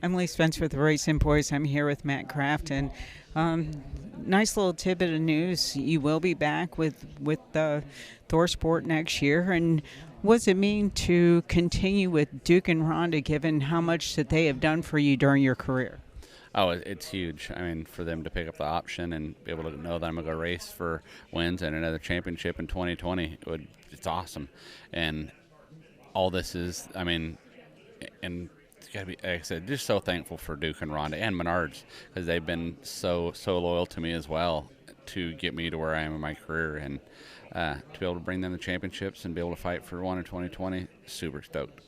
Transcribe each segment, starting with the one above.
Emily Spence with the RacinBoys. I'm here with Matt Crafton. Nice little tidbit of news. You will be back with ThorSport next year. And what does it mean to continue with Duke and Rhonda, given how much that they have done for you during your career? Oh, it's huge. I mean, for them to pick up the option and be able to know that I'm going to go race for wins and another championship in 2020, it's awesome. And all this is, I mean, and it's got to be, like I said, just so thankful for Duke and Rhonda and Menards, because they've been so loyal to me as well to get me to where I am in my career. And to be able to bring them the championships and be able to fight for one in 2020, super stoked.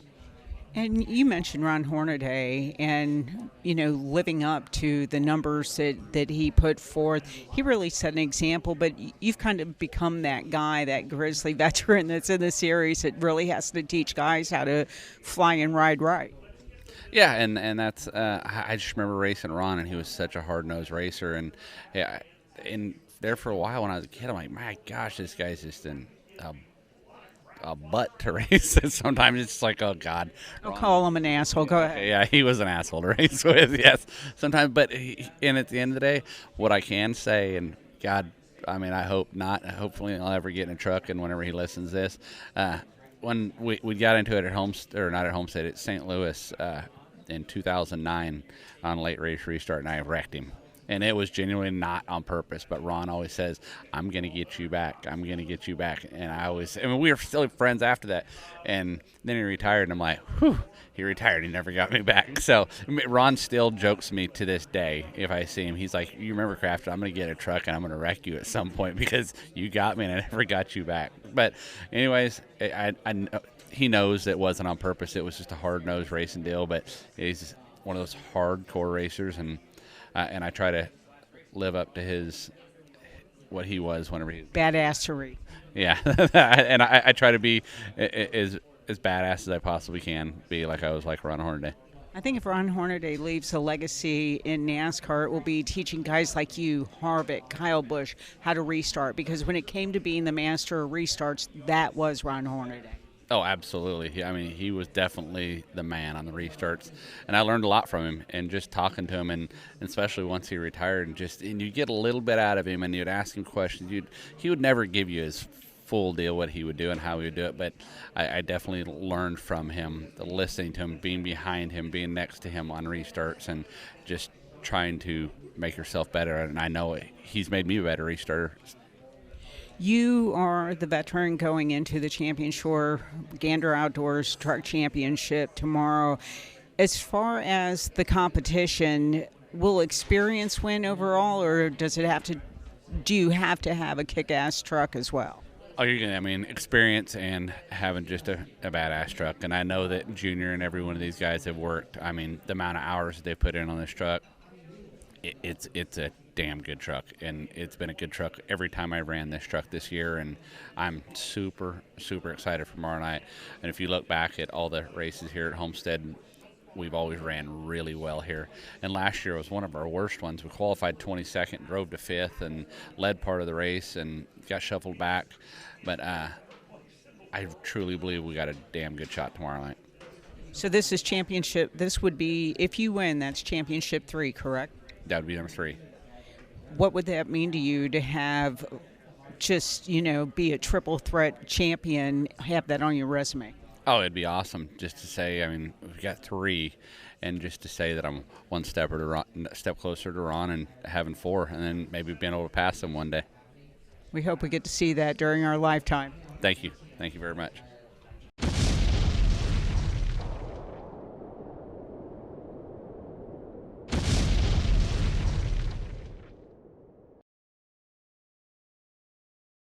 And you mentioned Ron Hornaday and, living up to the numbers that he put forth. He really set an example, but you've kind of become that guy, that grizzly veteran that's in the series that really has to teach guys how to fly and ride right. Yeah, and that's I just remember racing Ron, and he was such a hard-nosed racer. And yeah, in there for a while when I was a kid, I'm like, my gosh, this guy's just a butt to race. Sometimes it's like, oh God. I'll call him an asshole. Go ahead. Yeah, he was an asshole to race with, yes. Sometimes, but and at the end of the day, what I can say, and God, I mean, I hope not. Hopefully I'll ever get in a truck, and whenever he listens to this, when we got into it at not at Homestead, at St. Louis in 2009 on a late race restart, and I wrecked him. And it was genuinely not on purpose, but Ron always says, I'm going to get you back. I'm going to get you back. And we were still friends after that. And then he retired, and I'm like, whew, he retired. He never got me back. So Ron still jokes me to this day if I see him. He's like, you remember, Crafton, I'm going to get a truck, and I'm going to wreck you at some point because you got me, and I never got you back. But anyways, he knows it wasn't on purpose. It was just a hard-nosed racing deal. But he's one of those hardcore racers, and I try to live up to what he was whenever he badassery. Yeah, and I try to be as badass as I possibly can be, like I was like Ron Hornaday. I think if Ron Hornaday leaves a legacy in NASCAR, it will be teaching guys like you, Harvick, Kyle Busch, how to restart. Because when it came to being the master of restarts, that was Ron Hornaday. Oh, absolutely. I mean, he was definitely the man on the restarts, and I learned a lot from him. And just talking to him, and especially once he retired, and you get a little bit out of him, and you'd ask him questions. He would never give you his full deal what he would do and how he would do it, but I definitely learned from him, listening to him, being behind him, being next to him on restarts, and just trying to make yourself better. And I know he's made me a better restarter. You are the veteran going into the Championship Gander Outdoors Truck Championship tomorrow. As far as the competition, will experience win overall, or do you have to have a kick-ass truck as well? Oh, experience and having just a badass truck. And I know that Junior and every one of these guys have worked. I mean, the amount of hours that they put in on this truck, it's a damn good truck, and it's been a good truck every time I ran this truck this year, and I'm super excited for tomorrow night. And if you look back at all the races here at Homestead, we've always ran really well here, and last year was one of our worst ones. We qualified 22nd, drove to 5th, and led part of the race and got shuffled back, but I truly believe we got a damn good shot tomorrow night. So this is championship. This would be, if you win, that's championship 3, correct? That would be number 3. What would that mean to you to have just, be a triple threat champion, have that on your resume? Oh, it'd be awesome just to say, we've got 3, and just to say that I'm one step closer to Ron and having 4, and then maybe being able to pass him one day. We hope we get to see that during our lifetime. Thank you. Thank you very much.